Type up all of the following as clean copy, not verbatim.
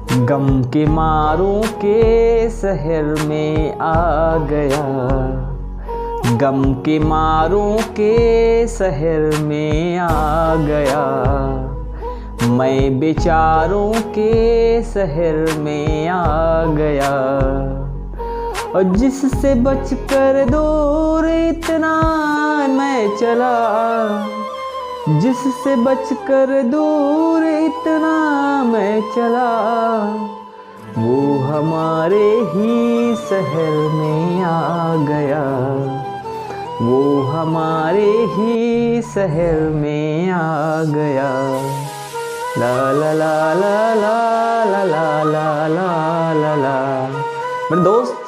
गम के मारों के शहर में आ गया, गम के मारों के शहर में आ गया, मैं बेचारों के शहर में आ गया। और जिससे बचकर दूर इतना मैं चला, जिससे बचकर दूर इतना मैं चला, वो हमारे ही शहर में आ गया, वो हमारे ही शहर में आ गया। ला ला ला ला ला ला ला ला ला ला ला। मेरे दोस्त,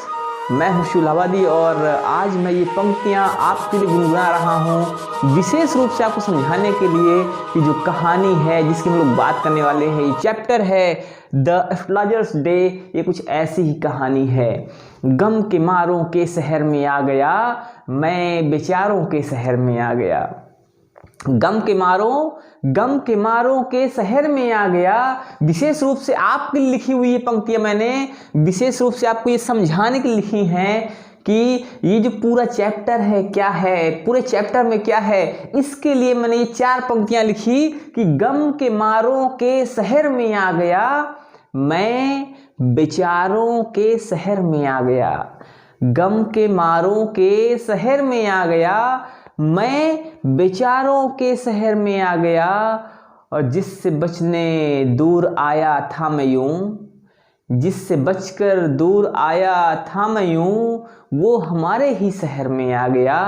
मैं हूँ शुलावादी और आज मैं ये पंक्तियाँ आपके लिए गुनगुना रहा हूँ, विशेष रूप से आपको समझाने के लिए कि जो कहानी है जिसकी हम लोग बात करने वाले हैं, ये चैप्टर है द एस्ट्रोलॉजर्स डे। ये कुछ ऐसी ही कहानी है। गम के मारों के शहर में आ गया, मैं बेचारों के शहर में आ गया। गम के मारों के शहर में आ गया। विशेष रूप से आपके लिए लिखी हुई ये पंक्तियां मैंने विशेष रूप से आपको ये समझाने के लिए लिखी हैं कि ये जो पूरा चैप्टर है क्या है, पूरे चैप्टर में क्या है, इसके लिए मैंने ये 4 पंक्तियां लिखी कि गम के मारों के शहर में आ गया, मैं बेचारों के शहर में आ गया। गम के मारों के शहर में आ गया, मैं बेचारों के शहर में आ गया। और जिससे बचने दूर आया था मैं यूं, जिससे बचकर दूर आया था मैं यूं, वो हमारे ही शहर में आ गया।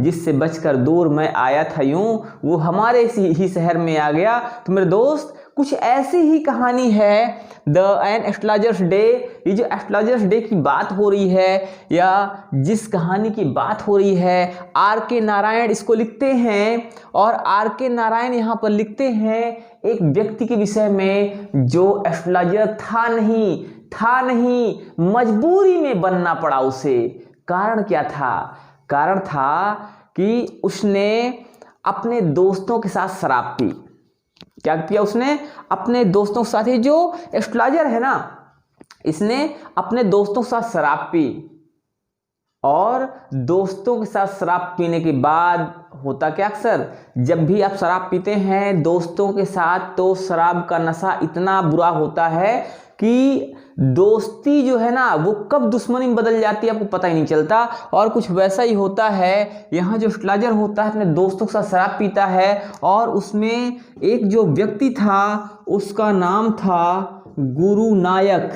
जिससे बचकर दूर मैं आया था यूं, वो हमारे ही शहर में आ गया। तो मेरे दोस्त, कुछ ऐसी ही कहानी है द एन एस्ट्रोलॉजर्स डे। ये जो एस्ट्रोलॉजर्स डे की बात हो रही है या जिस कहानी की बात हो रही है, आर.के. नारायण इसको लिखते हैं। और आर.के. नारायण यहाँ पर लिखते हैं एक व्यक्ति के विषय में जो एस्ट्रोलॉजर था नहीं, मजबूरी में बनना पड़ा उसे। कारण क्या था? कारण था कि उसने अपने दोस्तों के साथ शराब पी। क्या किया उसने? अपने दोस्तों के साथ, ये जो एस्ट्रोलॉजर है ना, इसने अपने दोस्तों के साथ शराब पी। और दोस्तों के साथ शराब पीने के बाद होता क्या, अक्सर जब भी आप शराब पीते हैं दोस्तों के साथ, तो शराब का नशा इतना बुरा होता है कि दोस्ती जो है ना वो कब दुश्मनी में बदल जाती है आपको पता ही नहीं चलता। और कुछ वैसा ही होता है। यहाँ जो एस्ट्रोलॉजर होता है अपने दोस्तों के साथ शराब पीता है और उसमें एक जो व्यक्ति था उसका नाम था गुरु नायक।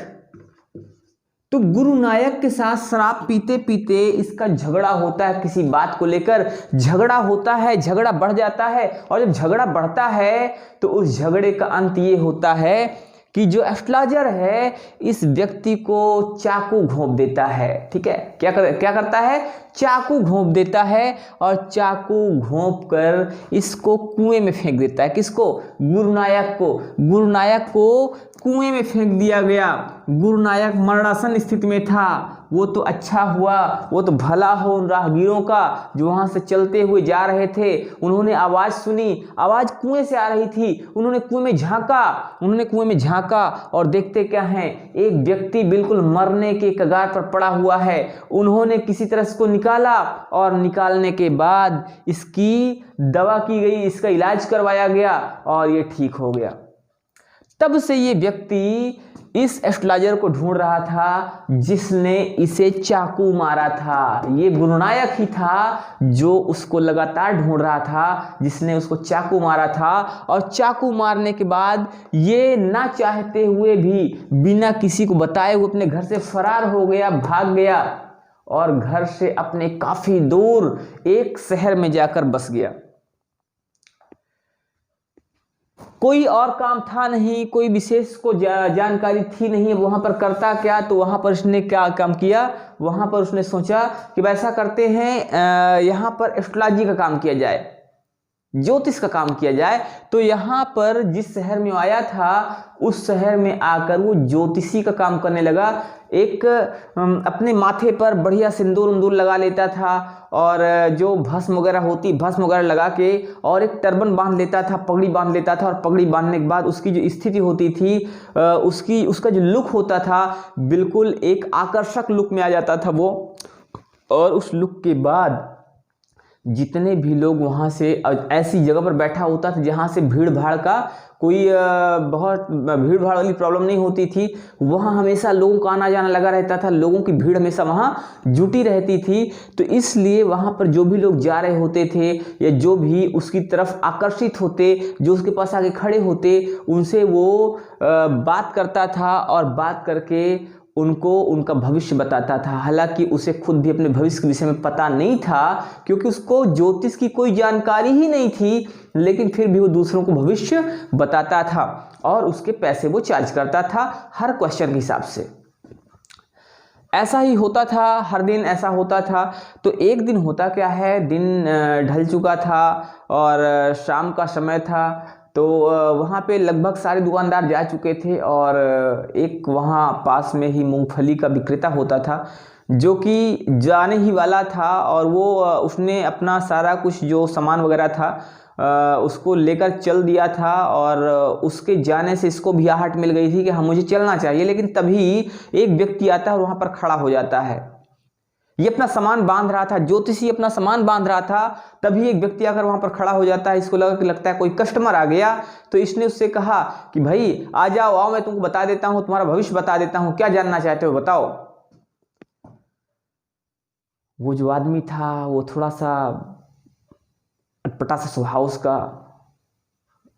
तो गुरु नायक के साथ शराब पीते पीते इसका झगड़ा होता है, किसी बात को लेकर झगड़ा होता है, झगड़ा बढ़ जाता है। और जब झगड़ा बढ़ता है तो उस झगड़े का अंत ये होता है कि जो एस्ट्रोलॉजर है इस व्यक्ति को चाकू घोंप देता है। ठीक है, क्या करता है? चाकू घोंप देता है और चाकू घोंप कर इसको कुएं में फेंक देता है। किसको? गुरु नायक को। गुरु नायक को कुएं में फेंक दिया गया। गुरु नायक मरणासन स्थिति में था। वो तो अच्छा हुआ, वो तो भला हो उन राहगीरों का जो वहां से चलते हुए जा रहे थे। उन्होंने आवाज सुनी, आवाज कुएं से आ रही थी। उन्होंने कुएं में झांका और देखते क्या है, एक व्यक्ति बिल्कुल मरने के कगार पर पड़ा हुआ है। उन्होंने किसी तरह इसको निकाला और निकालने के बाद इसकी दवा की गई, इसका इलाज करवाया गया और ये ठीक हो गया। तब से ये व्यक्ति इस एस्ट्रोलॉजर को ढूंढ रहा था जिसने इसे चाकू मारा था। ये गुरु नायक ही था जो उसको लगातार ढूंढ रहा था, जिसने उसको चाकू मारा था। और चाकू मारने के बाद ये ना चाहते हुए भी बिना किसी को बताए वो अपने घर से फरार हो गया, भाग गया और घर से अपने काफी दूर एक शहर में जाकर बस गया। कोई और काम था नहीं, कोई विशेष को जानकारी थी नहीं वहां पर करता क्या। तो वहां पर उसने क्या काम किया, वहां पर उसने सोचा कि वैसा करते हैं, यहाँ पर एस्ट्रोलॉजी का काम किया जाए, ज्योतिष का काम किया जाए। तो यहाँ पर जिस शहर में आया था उस शहर में आकर वो ज्योतिषी का काम करने लगा। एक अपने माथे पर बढ़िया सिंदूर उंदूर लगा लेता था और जो भस्म वगैरह होती, भस्म वगैरह लगा के और एक टर्बन बांध लेता था, पगड़ी बांध लेता था, और पगड़ी बांधने के बाद उसकी जो स्थिति होती थी, उसका जो लुक होता था बिल्कुल एक आकर्षक लुक में आ जाता था वो। और उस लुक के बाद जितने भी लोग वहाँ से ऐसी जगह पर बैठा होता था जहाँ से भीड़ भाड़ का कोई बहुत भीड़ भाड़ वाली प्रॉब्लम नहीं होती थी, वहाँ हमेशा लोगों का आना जाना लगा रहता था, लोगों की भीड़ हमेशा वहाँ जुटी रहती थी। तो इसलिए वहाँ पर जो भी लोग जा रहे होते थे या जो भी उसकी तरफ आकर्षित होते, जो उसके पास आके खड़े होते, उनसे वो बात करता था और बात करके उनको उनका भविष्य बताता था। हालांकि उसे खुद भी अपने भविष्य के विषय में पता नहीं था, क्योंकि उसको ज्योतिष की कोई जानकारी ही नहीं थी, लेकिन फिर भी वो दूसरों को भविष्य बताता था और उसके पैसे वो चार्ज करता था हर क्वेश्चन के हिसाब से। ऐसा ही होता था, हर दिन ऐसा होता था। तो एक दिन होता क्या है, दिन ढल चुका था और शाम का समय था। तो वहाँ पे लगभग सारे दुकानदार जा चुके थे और एक वहाँ पास में ही मूंगफली का विक्रेता होता था जो कि जाने ही वाला था, और वो उसने अपना सारा कुछ जो सामान वगैरह था उसको लेकर चल दिया था। और उसके जाने से इसको भी आहट मिल गई थी कि हाँ मुझे चलना चाहिए। लेकिन तभी एक व्यक्ति आता है और वहाँ पर खड़ा हो जाता है। ये अपना सामान बांध रहा था, ज्योतिषी अपना सामान बांध रहा था, तभी एक व्यक्ति आकर वहां पर खड़ा हो जाता है। इसको लगता है कोई कस्टमर आ गया, तो इसने उससे कहा कि भाई आ जाओ, आओ, मैं तुमको बता देता हूं, तुम्हारा भविष्य बता देता हूं, क्या जानना चाहते हो बताओ। वो जो आदमी था वो थोड़ा सा अटपटा सा स्वभाव उसका।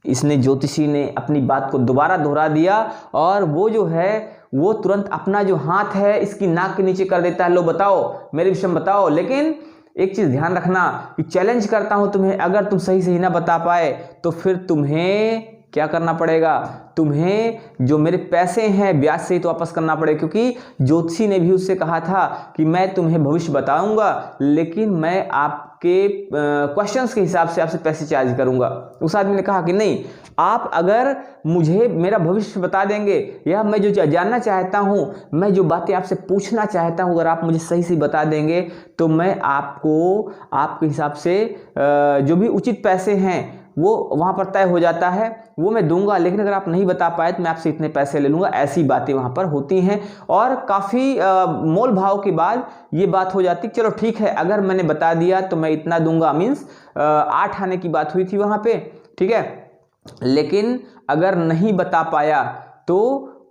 इसने ज्योतिषी ने अपनी बात को दोबारा दोहरा दिया और वो जो है वो तुरंत अपना जो हाथ है इसकी नाक के नीचे कर देता है। लो बताओ, मेरे विषय में बताओ। लेकिन एक चीज ध्यान रखना कि चैलेंज करता हूं तुम्हें, अगर तुम सही सही ना बता पाए तो फिर तुम्हें क्या करना पड़ेगा, तुम्हें जो मेरे पैसे हैं ब्याज से ही तो वापस करना पड़ेगा। क्योंकि ज्योतिषी ने भी उससे कहा था कि मैं तुम्हें भविष्य बताऊंगा, लेकिन मैं आपके क्वेश्चंस के हिसाब से आपसे पैसे चार्ज करूंगा। उस आदमी ने कहा कि नहीं, आप अगर मुझे मेरा भविष्य बता देंगे या मैं जो जानना चाहता हूं, मैं जो बातें आपसे पूछना चाहता हूं, अगर आप मुझे सही से बता देंगे तो मैं आपको आपके हिसाब से जो भी उचित पैसे हैं वो वहाँ पर तय हो जाता है, वो मैं दूंगा। लेकिन अगर आप नहीं बता पाए तो मैं आपसे इतने पैसे ले लूँगा। ऐसी बातें वहाँ पर होती हैं और काफ़ी मोल भाव के बाद ये बात हो जाती। चलो ठीक है, अगर मैंने बता दिया तो मैं इतना दूंगा, मीन्स 8 आने की बात हुई थी वहाँ पे, ठीक है। लेकिन अगर नहीं बता पाया तो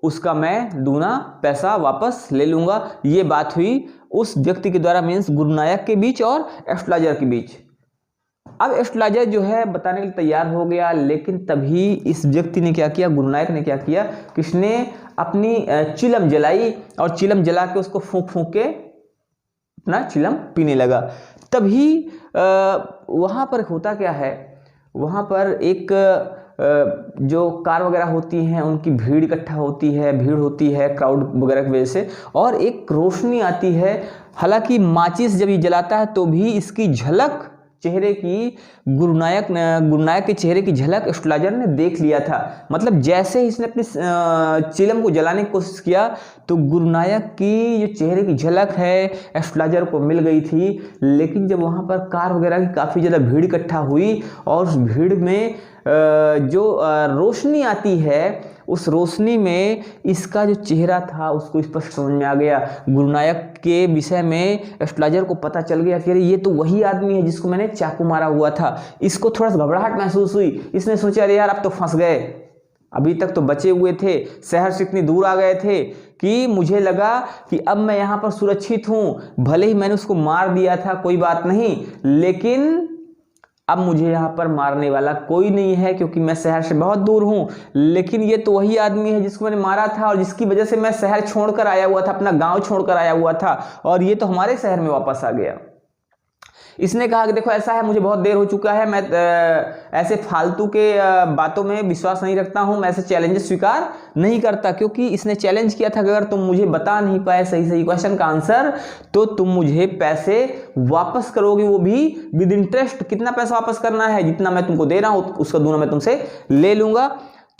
उसका मैं दूना पैसा वापस ले लूँगा। ये बात हुई उस व्यक्ति के द्वारा, मीन्स गुरुनायक के बीच और एस्ट्रोलॉजर के बीच। अब एस्ट्रोलॉजर जो है बताने के लिए तैयार हो गया, लेकिन तभी इस व्यक्ति ने क्या किया, गुरुनायक ने क्या किया, किसने अपनी चिलम जलाई और चिलम जला के उसको फूंक फूंक के अपना चिलम पीने लगा। तभी वहाँ पर होता क्या है, वहाँ पर एक जो कार वगैरह होती हैं उनकी भीड़ इकट्ठा होती है, भीड़ होती है क्राउड वगैरह की वजह से, और एक रोशनी आती है। हालांकि माचिस जब ये जलाता है तो भी इसकी झलक चेहरे की गुरुनायक के चेहरे की झलक एस्ट्रोलॉजर ने देख लिया था। मतलब जैसे ही इसने अपने चिलम को जलाने की कोशिश किया तो गुरुनायक की जो चेहरे की झलक है एस्ट्रोलॉजर को मिल गई थी। लेकिन जब वहाँ पर कार वगैरह की काफ़ी ज़्यादा भीड़ इकट्ठा हुई और उस भीड़ में जो रोशनी आती है, उस रोशनी में इसका जो चेहरा था उसको स्पष्ट समझ में आ गया। गुरुनायक के विषय में एस्ट्रोलॉजर को पता चल गया कि अरे ये तो वही आदमी है जिसको मैंने चाकू मारा हुआ था। इसको थोड़ा सा घबराहट महसूस हुई। इसने सोचा अरे यार अब तो फंस गए, अभी तक तो बचे हुए थे, शहर से इतनी दूर आ गए थे कि मुझे लगा कि अब मैं यहाँ पर सुरक्षित हूँ। भले ही मैंने उसको मार दिया था, कोई बात नहीं, लेकिन अब मुझे यहाँ पर मारने वाला कोई नहीं है क्योंकि मैं शहर से बहुत दूर हूँ। लेकिन ये तो वही आदमी है जिसको मैंने मारा था और जिसकी वजह से मैं शहर छोड़कर आया हुआ था, अपना गांव छोड़कर आया हुआ था, और ये तो हमारे शहर में वापस आ गया। इसने कहा कि देखो ऐसा है, मुझे बहुत देर हो चुका है, मैं ऐसे फालतू के बातों में विश्वास नहीं रखता हूं, मैं ऐसे चैलेंजेस स्वीकार नहीं करता। क्योंकि इसने चैलेंज किया था कि अगर तुम मुझे बता नहीं पाए सही सही क्वेश्चन का आंसर तो तुम मुझे पैसे वापस करोगे, वो भी विद इंटरेस्ट। कितना पैसा वापस करना है, जितना मैं तुमको दे रहा हूं उसका दूना मैं तुमसे ले लूंगा।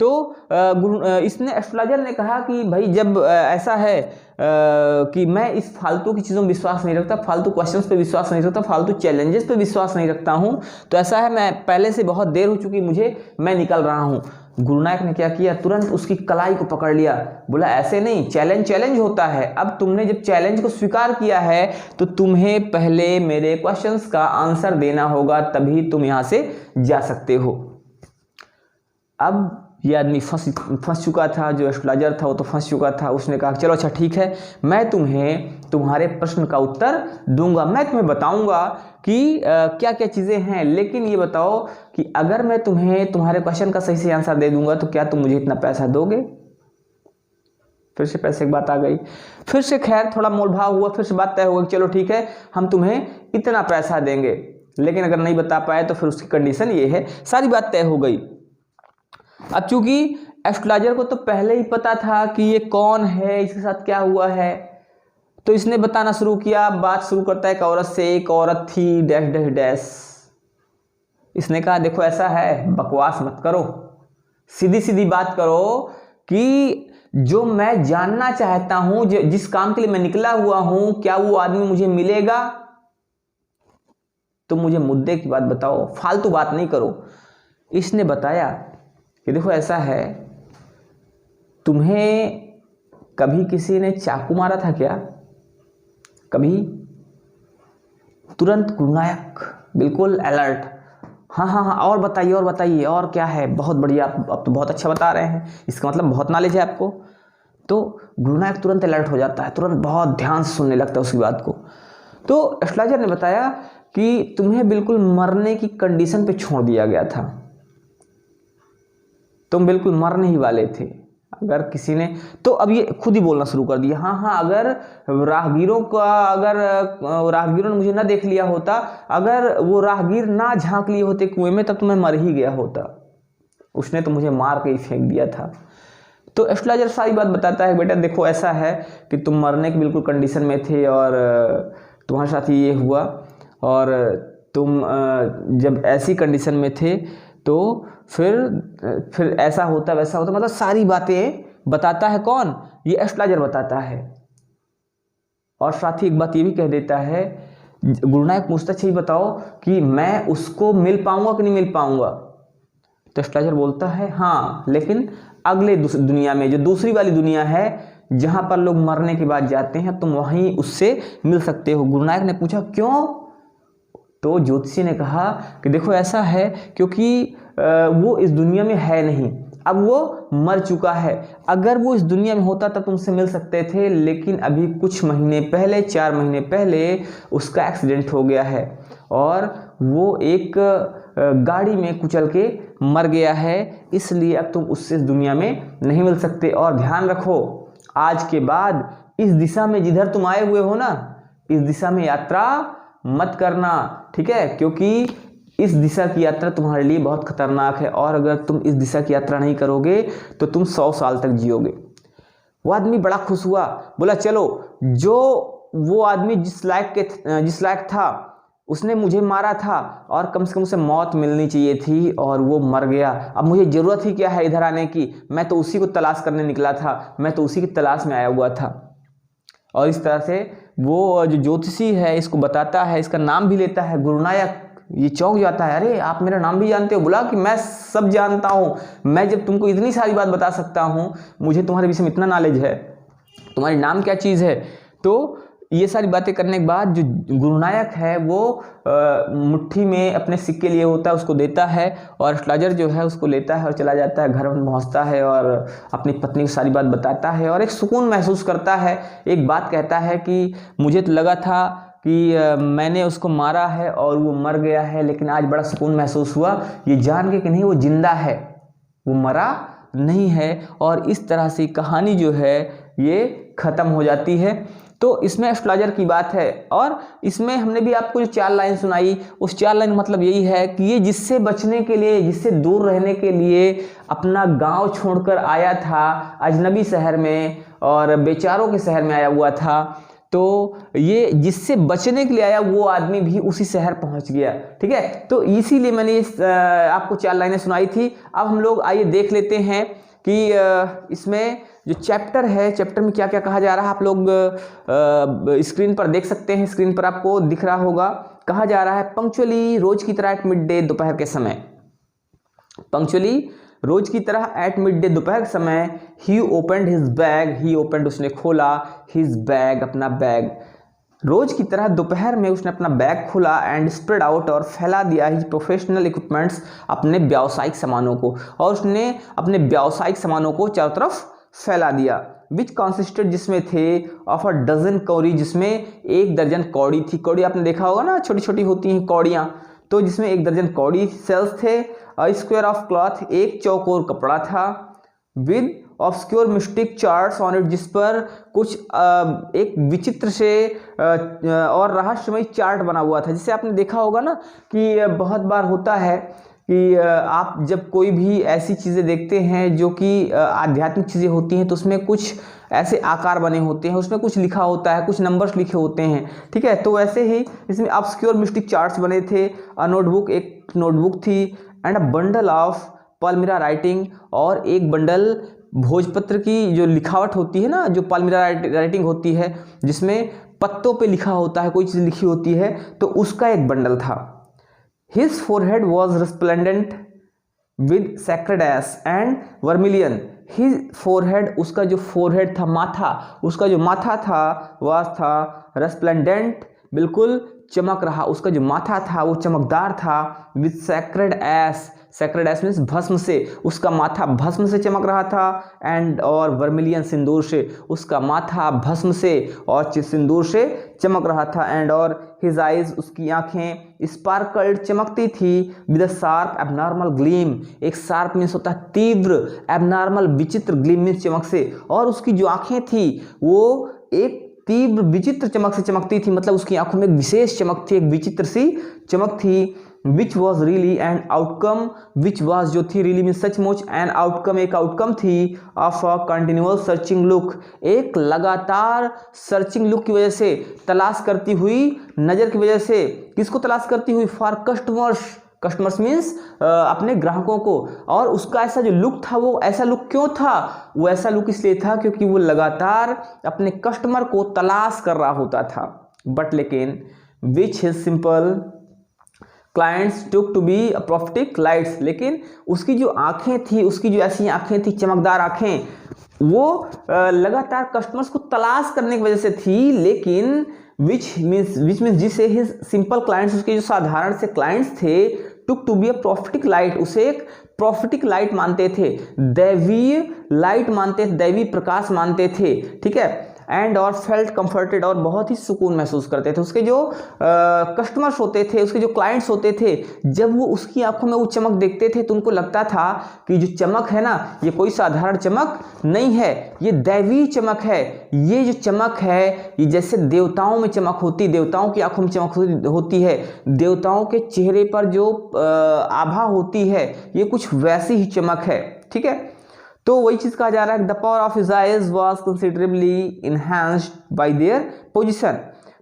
तो इसने एस्ट्रोलॉजर ने कहा कि भाई जब ऐसा है कि मैं इस फालतू की चीज़ों में विश्वास नहीं रखता, फालतू क्वेश्चंस पे विश्वास नहीं रखता, फालतू चैलेंजेस पे विश्वास नहीं रखता हूँ, तो ऐसा है मैं पहले से बहुत देर हो चुकी मुझे, मैं निकल रहा हूँ। गुरु नायक ने क्या किया, तुरंत उसकी कलाई को पकड़ लिया, बोला ऐसे नहीं, चैलेंज होता है। अब तुमने जब चैलेंज को स्वीकार किया है तो तुम्हें पहले मेरे क्वेश्चंस का आंसर देना होगा, तभी तुम यहाँ से जा सकते हो। अब ये आदमी फंस चुका था, जो एस्ट्रोलॉजर था वो तो फंस चुका था। उसने कहा चलो अच्छा ठीक है, मैं तुम्हें तुम्हारे प्रश्न का उत्तर दूंगा, मैं तुम्हें बताऊंगा कि क्या क्या चीज़ें हैं, लेकिन ये बताओ कि अगर मैं तुम्हें तुम्हारे क्वेश्चन का सही से आंसर दे दूंगा तो क्या तुम मुझे इतना पैसा दोगे। फिर से पैसे की बात आ गई, फिर से खैर थोड़ा मोल भाव हुआ, फिर से बात तय हो गई, चलो ठीक है हम तुम्हें इतना पैसा देंगे, लेकिन अगर नहीं बता पाए तो फिर उसकी कंडीशन ये है। सारी बात तय हो गई। अब चूंकि एस्ट्रोलॉजर को तो पहले ही पता था कि ये कौन है, इसके साथ क्या हुआ है, तो इसने बताना शुरू किया। बात शुरू करता है एक औरत से, एक औरत थी डैश डैश डैश। इसने कहा देखो ऐसा है, बकवास मत करो, सीधी सीधी बात करो कि जो मैं जानना चाहता हूं, जिस काम के लिए मैं निकला हुआ हूं, क्या वो आदमी मुझे मिलेगा। तो मुझे मुद्दे की बात बताओ, फालतू बात नहीं करो। इसने बताया कि देखो ऐसा है, तुम्हें कभी किसी ने चाकू मारा था क्या, कभी। तुरंत गुरु नायक बिल्कुल अलर्ट, हाँ हाँ हाँ और बताइए और क्या है, बहुत बढ़िया, अब तो बहुत अच्छा बता रहे हैं, इसका मतलब बहुत नॉलेज है आपको। तो गुरु नायक तुरंत अलर्ट हो जाता है, तुरंत बहुत ध्यान से सुनने लगता है उसकी बात को। तो एस्ट्रोलॉजर ने बताया कि तुम्हें बिल्कुल मरने की कंडीशन पे छोड़ दिया गया था, तुम बिल्कुल मरने ही वाले थे। अगर किसी ने, तो अब ये खुद ही बोलना शुरू कर दिया, हाँ हाँ अगर राहगीरों ने मुझे ना देख लिया होता, अगर वो राहगीर ना झांक लिए होते कुएं में, तब तो मैं मर ही गया होता, उसने तो मुझे मार के ही फेंक दिया था। तो एस्ट्रोलॉजर सारी बात बताता है, बेटा देखो ऐसा है कि तुम मरने की बिल्कुल कंडीशन में थे और तुम्हारे साथ ये हुआ, और तुम जब ऐसी कंडीशन में थे तो फिर ऐसा होता वैसा होता, मतलब सारी बातें बताता है। कौन, ये एस्ट्रोलॉजर बताता है। और साथ ही एक बात ये भी कह देता है, गुरु नायक पूछता है बताओ कि मैं उसको मिल पाऊंगा कि नहीं मिल पाऊंगा। तो एस्ट्रोलॉजर बोलता है हाँ, लेकिन अगले दुनिया में, जो दूसरी वाली दुनिया है जहां पर लोग मरने के बाद जाते हैं, तुम वहीं उससे मिल सकते हो। गुरु नायक ने पूछा क्यों। तो ज्योतिषी ने कहा कि देखो ऐसा है, क्योंकि वो इस दुनिया में है नहीं, अब वो मर चुका है। अगर वो इस दुनिया में होता तब तुमसे मिल सकते थे, लेकिन अभी कुछ महीने पहले, 4 महीने पहले उसका एक्सीडेंट हो गया है और वो एक गाड़ी में कुचल के मर गया है, इसलिए अब तुम उससे इस दुनिया में नहीं मिल सकते। और ध्यान रखो, आज के बाद इस दिशा में जिधर तुम आए हुए हो ना, इस दिशा में यात्रा मत करना, ठीक है, क्योंकि इस दिशा की यात्रा तुम्हारे लिए बहुत खतरनाक है, और अगर तुम इस दिशा की यात्रा नहीं करोगे तो तुम 100 साल तक जियोगे। वो आदमी बड़ा खुश हुआ, बोला चलो, जो वो आदमी जिस लायक था उसने मुझे मारा था, और कम से कम उसे मौत मिलनी चाहिए थी, और वो मर गया। अब मुझे ज़रूरत ही क्या है इधर आने की, मैं तो उसी को तलाश करने निकला था, मैं तो उसी की तलाश में आया हुआ था। और इस तरह से वो जो ज्योतिषी है इसको बताता है, इसका नाम भी लेता है गुरु नायक। ये चौंक जाता है, अरे आप मेरा नाम भी जानते हो। बोला कि मैं सब जानता हूँ, मैं जब तुमको इतनी सारी बात बता सकता हूँ, मुझे तुम्हारे विषय में इतना नॉलेज है, तुम्हारी नाम क्या चीज़ है। तो ये सारी बातें करने के बाद जो गुरु नायक है वो मुट्ठी में अपने सिक्के लिए होता है, उसको देता है, और एस्ट्रोलॉजर जो है उसको लेता है और चला जाता है, घर में पहुँचता है और अपनी पत्नी को सारी बात बताता है और एक सुकून महसूस करता है। एक बात कहता है कि मुझे तो लगा था कि मैंने उसको मारा है और वो मर गया है, लेकिन आज बड़ा सुकून महसूस हुआ ये जान के कि नहीं, वो जिंदा है, वो मरा नहीं है। और इस तरह से कहानी जो है ये ख़त्म हो जाती है। तो इसमें एस्ट्रोलॉजर की बात है, और इसमें हमने भी आपको जो 4 लाइन सुनाई, उस 4 लाइन मतलब यही है कि ये जिससे बचने के लिए, जिससे दूर रहने के लिए अपना गांव छोड़कर आया था अजनबी शहर में और बेचारों के शहर में आया हुआ था, तो ये जिससे बचने के लिए आया वो आदमी भी उसी शहर पहुंच गया। ठीक है, तो इसीलिए मैंने आपको 4 लाइनें सुनाई थी। अब हम लोग आइए देख लेते हैं कि इसमें जो चैप्टर है, चैप्टर में क्या क्या कहा जा रहा है। आप लोग स्क्रीन पर देख सकते हैं, स्क्रीन पर आपको दिख रहा होगा। कहा जा रहा है पंक्चुअली रोज की तरह एट मिड डे, दोपहर के समय, पंक्चुअली रोज की तरह एट मिड डे, दोपहर के समय, ही ओपनड हिज बैग, ही ओपनड उसने खोला, हिज बैग अपना बैग, रोज की तरह दोपहर में उसने अपना बैग खोला, एंड स्प्रेड आउट और फैला दिया हिज प्रोफेशनल इक्विपमेंट्स, अपने व्यावसायिक सामानों को, और उसने अपने व्यावसायिक सामानों को चारों तरफ फैला दिया। विच कॉन्सिस्टेड जिसमें थे ऑफ अ डजन कौड़ी, जिसमें 1 दर्जन कौड़ी थी। कौड़ी आपने देखा होगा ना, छोटी छोटी होती हैं कौड़ियाँ, तो जिसमें 1 दर्जन कौड़ी सेल्स थे। अ स्क्वायर ऑफ क्लॉथ, एक चौकोर कपड़ा था। With obscure mistake charts on it, जिस पर कुछ एक विचित्र से और रहस्यमय चार्ट बना हुआ था। जिसे आपने देखा होगा ना कि बहुत बार होता है कि आप जब कोई भी ऐसी चीज़ें देखते हैं जो कि आध्यात्मिक चीज़ें होती हैं, तो उसमें कुछ ऐसे आकार बने होते हैं, उसमें कुछ लिखा होता है, कुछ नंबर्स लिखे होते हैं। ठीक है, तो वैसे ही इसमें ऑब्सक्योर मिस्टिक चार्ट्स बने थे। नोटबुक, एक नोटबुक थी। And a bundle of palmyra writing, और एक बंडल भोजपत्र की जो लिखावट होती है ना, जो पाल्मिरा राइटिंग होती है, जिसमें पत्तों पे लिखा होता है, कोई चीज़ लिखी होती है, तो उसका एक बंडल था। His forehead was resplendent with sacred S and vermilion, his forehead, उसका जो फोरहेड था, माथा, उसका जो माथा था वह था रेस्प्लेंडेंट, बिल्कुल चमक रहा, उसका जो माथा था वो चमकदार था। With sacred S, sacred S means भस्म से, उसका माथा भस्म से चमक रहा था। एंड और वर्मिलियन, सिंदूर से, उसका माथा भस्म से और सिंदूर से चमक रहा था। एंड और हिज आइज, उसकी आंखें स्पार्कल्ड, चमकती थी। With a sharp abnormal gleam, एक शार्प मीन्स होता है तीव्र, एबनॉर्मल विचित्र, ग्लीम मीन्स चमक से, और उसकी जो आंखें थी वो एक तीव्र विचित्र चमक से चमकती थी। मतलब उसकी आंखों में एक विशेष चमक थी, एक विचित्र सी चमक थी। Which was really an outcome, which was जो थी, रियली मीन्स सचमुच, एन आउटकम एक आउटकम थी, of a continual searching look, एक लगातार सर्चिंग लुक की वजह से, तलाश करती हुई नजर की वजह से। किसको तलाश करती हुई? फॉर कस्टमर्स, कस्टमर्स मीन्स अपने ग्राहकों को। और उसका ऐसा जो लुक था, वो ऐसा लुक क्यों था? वो ऐसा लुक इसलिए था क्योंकि वो लगातार अपने कस्टमर को तलाश कर रहा होता था। बट लेकिन which his simple clients took to be prophetic lights, लेकिन उसकी जो आंखें थी, उसकी जो ऐसी आंखें थी, चमकदार आंखें, वो लगातार कस्टमर्स को तलाश करने की वजह से थी। लेकिन विच मीन्स जिसे हिज सिंपल क्लाइंट्स, उसके जो साधारण से क्लाइंट्स थे, took to be a prophetic light, उसे एक प्रॉफिटिक लाइट मानते थे, दैवीय लाइट मानते थे, दैवी प्रकाश मानते थे। ठीक है, एंड और फेल्ट कंफर्टेड, और बहुत ही सुकून महसूस करते थे। उसके जो कस्टमर्स होते थे, उसके जो क्लाइंट्स होते थे, जब वो उसकी आंखों में वो चमक देखते थे तो उनको लगता था कि जो चमक है ना, ये कोई साधारण चमक नहीं है, ये दैवी चमक है। ये जो चमक है, ये जैसे देवताओं में चमक होती, देवताओं की आंखों में चमक होती है, देवताओं के चेहरे पर जो आभा होती है, ये कुछ वैसी ही चमक है। ठीक है, तो वही चीज कहा जा रहा है, the power of his ice was considerably enhanced bye their position.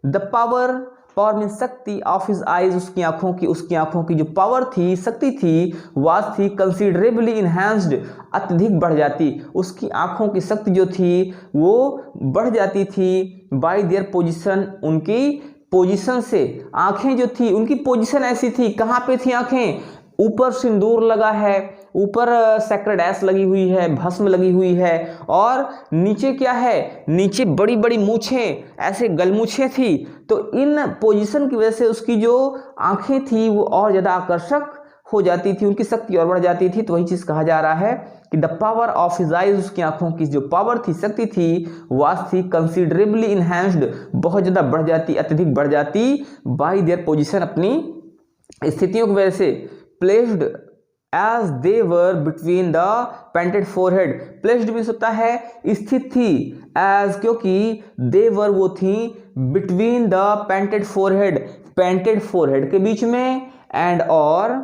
The power, power mean शक्ति, ऑफ हिज आइज, उसकी आंखों की जो पावर थी, शक्ति थी, वाज थी कंसिडरेबली इनहैंस्ड, अत्यधिक बढ़ जाती, उसकी आंखों की शक्ति जो थी वो बढ़ जाती थी। बाय देयर पोजीशन, उनकी पोजीशन से। आंखें जो थी, उनकी पोजीशन ऐसी थी, कहाँ पे थी आंखें? ऊपर सिंदूर लगा है, ऊपर सैक्रेड एस लगी हुई है, भस्म लगी हुई है, और नीचे क्या है? नीचे बड़ी बड़ी मूछें, ऐसे गलमूछें थी। तो इन पोजीशन की वजह से उसकी जो आंखें थी वो और ज़्यादा आकर्षक हो जाती थी, उनकी शक्ति और बढ़ जाती थी। तो वही चीज़ कहा जा रहा है कि the power of his eyes, उसकी आंखों की जो पावर थी, शक्ति थी, वाज थी कंसिडरेबली इनहैंस्ड, बहुत ज़्यादा बढ़ जाती, अत्यधिक बढ़ जाती, बाय देयर पोजीशन, अपनी स्थितियों की वजह से। Placed as they were between the painted forehead, placed means होता है स्थित थी, एज क्योंकि दे वर वो थी, between the painted forehead, painted forehead के बीच में, एंड और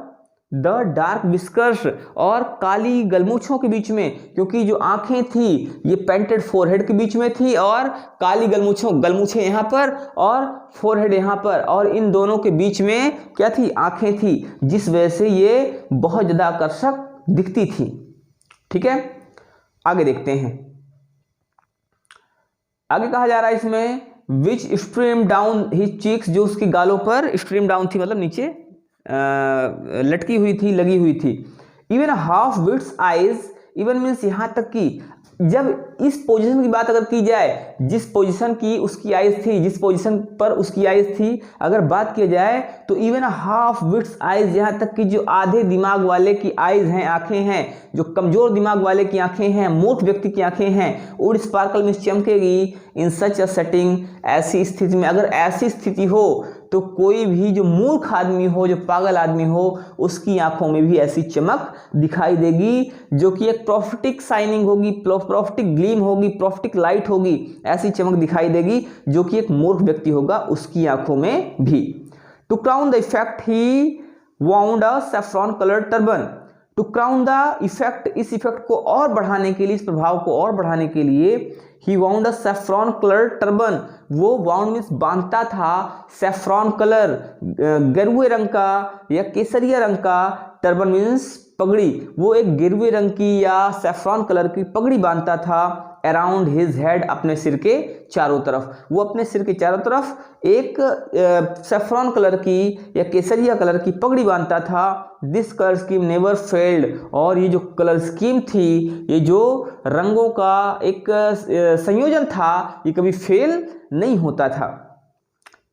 द डार्क विस्कर्स, और काली गलमूछों के बीच में, क्योंकि जो आंखें थी ये पेंटेड फोरहेड के बीच में थी और काली गलमूछें यहाँ पर और फोरहेड यहाँ पर, और इन दोनों के बीच में क्या थी, आंखें थी, जिस वजह से ये बहुत ज्यादा आकर्षक दिखती थी। ठीक है, आगे देखते हैं। आगे कहा जा रहा है इसमें विच स्ट्रीम डाउन हिज चीक्स, जो उसकी गालों पर स्ट्रीम डाउन थी, मतलब नीचे लटकी हुई थी, लगी हुई थी। Even half wits eyes, even means यहाँ तक कि जब इस पोजीशन की बात अगर की जाए, जिस पोजीशन की उसकी आइज थी, जिस पोजीशन पर उसकी आइज थी, अगर बात की जाए तो इवन हाफ विट्स आइज, यहाँ तक कि जो आधे दिमाग वाले की आइज हैं, आंखें हैं, जो कमजोर दिमाग वाले की आंखें हैं, मूर्ख व्यक्ति की आंखें हैं, वुड स्पार्कल मीन्स चमकेगी इन सच अ सेटिंग, ऐसी स्थिति में, अगर ऐसी स्थिति हो तो कोई भी जो मूर्ख आदमी हो, जो पागल आदमी हो, उसकी आंखों में भी ऐसी चमक दिखाई देगी, जो कि एक प्रॉफिटिक साइनिंग होगी, प्रॉफिटिक ग्लीम होगी, प्रॉफिटिक लाइट होगी, ऐसी चमक दिखाई देगी जो कि एक मूर्ख व्यक्ति होगा उसकी आंखों में भी। To crown the effect he wound a saffron coloured turban, to crown the effect, इस इफेक्ट को और बढ़ाने के लिए, इस प्रभाव को और बढ़ाने के लिए, ही wound a saffron coloured turban, वो वाउंड मीन्स बांधता था, सैफ्रॉन कलर गेरुए रंग का या केसरिया रंग का, टर्बन मीन्स पगड़ी, वो एक गेरुए रंग की या सैफ्रॉन कलर की पगड़ी बांधता था, अराउंड हिज हेड, अपने सिर के चारों तरफ, वो अपने सिर के चारों तरफ एक सैफ्रॉन कलर की या केसरिया कलर की पगड़ी बांधता था। This colour scheme never failed, और ये जो कलर स्कीम थी, ये जो रंगों का एक संयोजन था, ये कभी फेल नहीं होता था।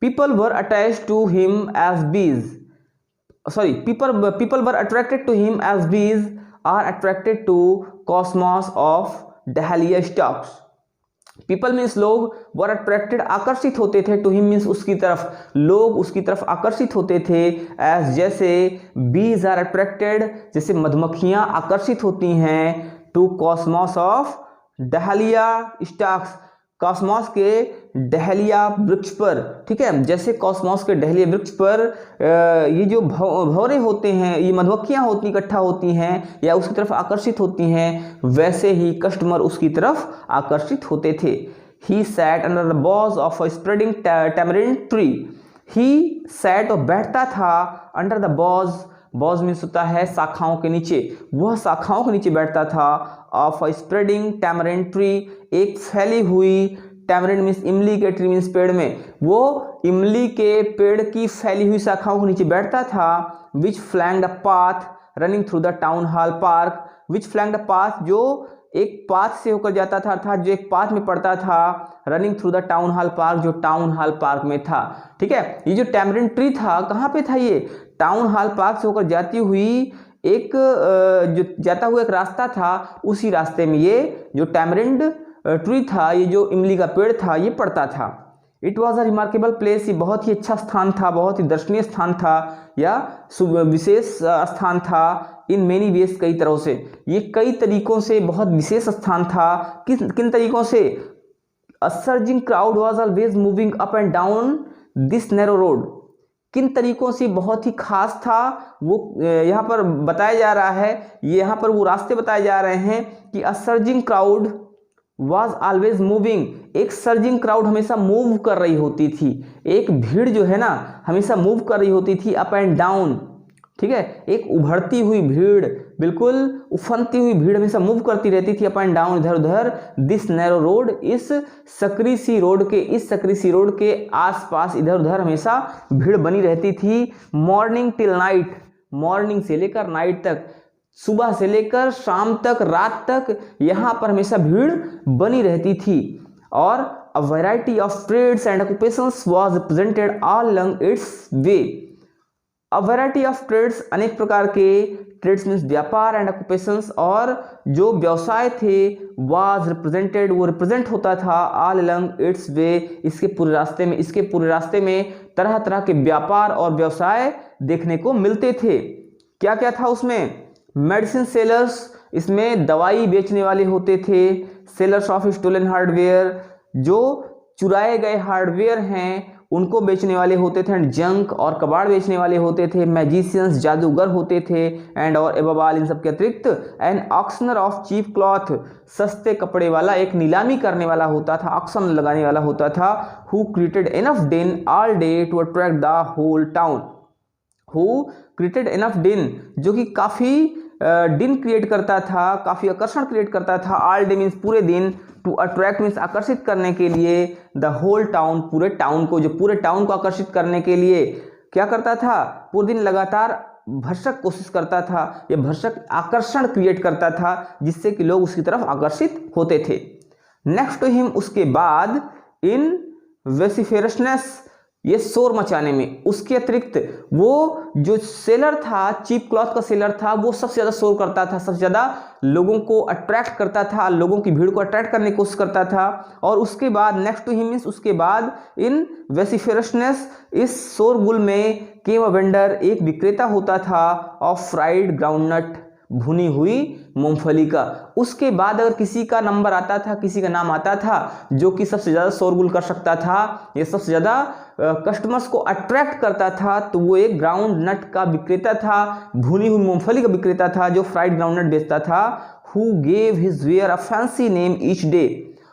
People were attached to him as bees, people were attracted to him as bees are attracted to cosmos of dahlia stalks. People means लोग, were attracted आकर्षित होते थे, to him means उसकी तरफ, लोग उसकी तरफ आकर्षित होते थे, as जैसे bees are attracted, जैसे मधुमक्खियां आकर्षित होती हैं, to cosmos of dahlia stalks, Cosmos के डहलिया वृक्ष पर। ठीक है, जैसे कॉस्मॉस के डहलिया वृक्ष पर ये जो भौरे होते हैं, ये मधुमक्खियां होती इकट्ठा होती हैं या उसकी तरफ आकर्षित होती हैं, वैसे ही कस्टमर उसकी तरफ आकर्षित होते थे। He sat under the boughs of a spreading tamarind tree, he sat, और बैठता था, under the boughs, boughs means होता है शाखाओं के नीचे, वह शाखाओं के नीचे बैठता था, of a spreading tamarind tree, एक फैली हुई, टैमरिंड मीन्स इमली के, ट्री मीन्स पेड़ में, वो इमली के पेड़ की फैली हुई शाखाओं के नीचे बैठता था। Which flanked a path running through the town hall park, which flanked a path, जो एक पाथ से होकर जाता था, अर्थात जो एक पाथ में पड़ता था, running through the town hall park, जो टाउन हॉल पार्क में था। ठीक है, ये जो टैमरिंड ट्री था कहाँ पे था, ये टाउन हॉल पार्क से होकर जाती हुई एक जो जाता हुआ एक रास्ता था, उसी रास्ते में ये जो टैमरिंड ट्री था, ये जो इमली का पेड़ था, ये पड़ता था। It was a remarkable place, ये बहुत ही अच्छा स्थान था, बहुत ही दर्शनीय स्थान था या विशेष स्थान था, इन मेनी वेज, कई तरह से, ये कई तरीकों से बहुत विशेष स्थान था। किन तरीकों से, a surging crowd was always moving up and down this narrow road, किन तरीकों से बहुत ही खास था, वो यहाँ पर बताया जा रहा है, ये यहाँ पर वो रास्ते बताए जा रहे हैं कि a surging crowd was always moving, एक सर्जिंग क्राउड हमेशा मूव कर रही होती थी, एक भीड़ जो है ना हमेशा मूव कर रही होती थी, अप एंड डाउन। ठीक है, एक उभरती हुई भीड़, बिल्कुल उफनती हुई भीड़ हमेशा मूव करती रहती थी, अप एंड डाउन, इधर उधर। दिस नैरो रोड, इस सकरी सी रोड के, इस सकरी सी रोड के आसपास इधर उधर हमेशा भीड़ बनी रहती थी। मॉर्निंग टिल नाइट, मॉर्निंग से लेकर नाइट तक, सुबह से लेकर शाम तक, रात तक, यहाँ पर हमेशा भीड़ बनी रहती थी। और a variety of trades and occupations was represented all along its way, a variety of trades, अनेक प्रकार के, ट्रेड्स मीन्स व्यापार, एंड ऑक्यूपेशंस, और जो व्यवसाय थे, वाज रिप्रेजेंटेड, वो रिप्रेजेंट होता था, ऑल अलॉन्ग इट्स वे, इसके पूरे रास्ते में, इसके पूरे रास्ते में तरह तरह के व्यापार और व्यवसाय देखने को मिलते थे। क्या क्या था उसमें, मेडिसिन सेलर्स, इसमें दवाई बेचने वाले होते थे, सेलर्स ऑफ स्टोलन हार्डवेयर, जो चुराए गए हार्डवेयर हैं उनको बेचने वाले होते थे, एंड जंक और कबाड़ बेचने वाले होते थे, मैजिशियंस जादूगर होते थे, एंड और एबव ऑल इन सब के अतिरिक्त an auctioneer of cheap cloth, सस्ते कपड़े वाला, एक नीलामी करने वाला होता था, ऑक्शन लगाने वाला होता था, who created enough din all day to attract the whole town, who created enough din, जो कि काफ़ी दिन क्रिएट करता था, काफ़ी आकर्षण क्रिएट करता था, ऑल डे मीन्स पूरे दिन, टू अट्रैक्ट मीन्स आकर्षित करने के लिए, द होल टाउन पूरे टाउन को, जो पूरे टाउन को आकर्षित करने के लिए क्या करता था, पूरे दिन लगातार भरसक कोशिश करता था, या भरसक आकर्षण क्रिएट करता था, जिससे कि लोग उसकी तरफ आकर्षित होते थे। नेक्स्ट टू हिम, उसके बाद इन वेसिफेरसनेस, ये शोर मचाने में, उसके अतिरिक्त वो जो सेलर था, चीप क्लॉथ का सेलर था, वो सबसे ज़्यादा शोर करता था, सबसे ज़्यादा लोगों को अट्रैक्ट करता था, लोगों की भीड़ को अट्रैक्ट करने की कोशिश करता था। और उसके बाद नेक्स्ट टू हिम मीन्स उसके बाद इन वेसिफेरसनेस, इस शोरगुल में केम अ वेंडर, एक विक्रेता होता था, ऑफ फ्राइड ग्राउंडनट, भुनी हुई मूंगफली का। उसके बाद अगर किसी का नंबर आता था, किसी का नाम आता था जो कि सबसे ज़्यादा शोरगुल कर सकता था, ये सबसे ज़्यादा कस्टमर्स को अट्रैक्ट करता था, तो वो एक ग्राउंड नट का विक्रेता था, भुनी हुई मूंगफली का विक्रेता था, जो फ्राइड ग्राउंड नट बेचता था। Who gave his ware a fancy name each day,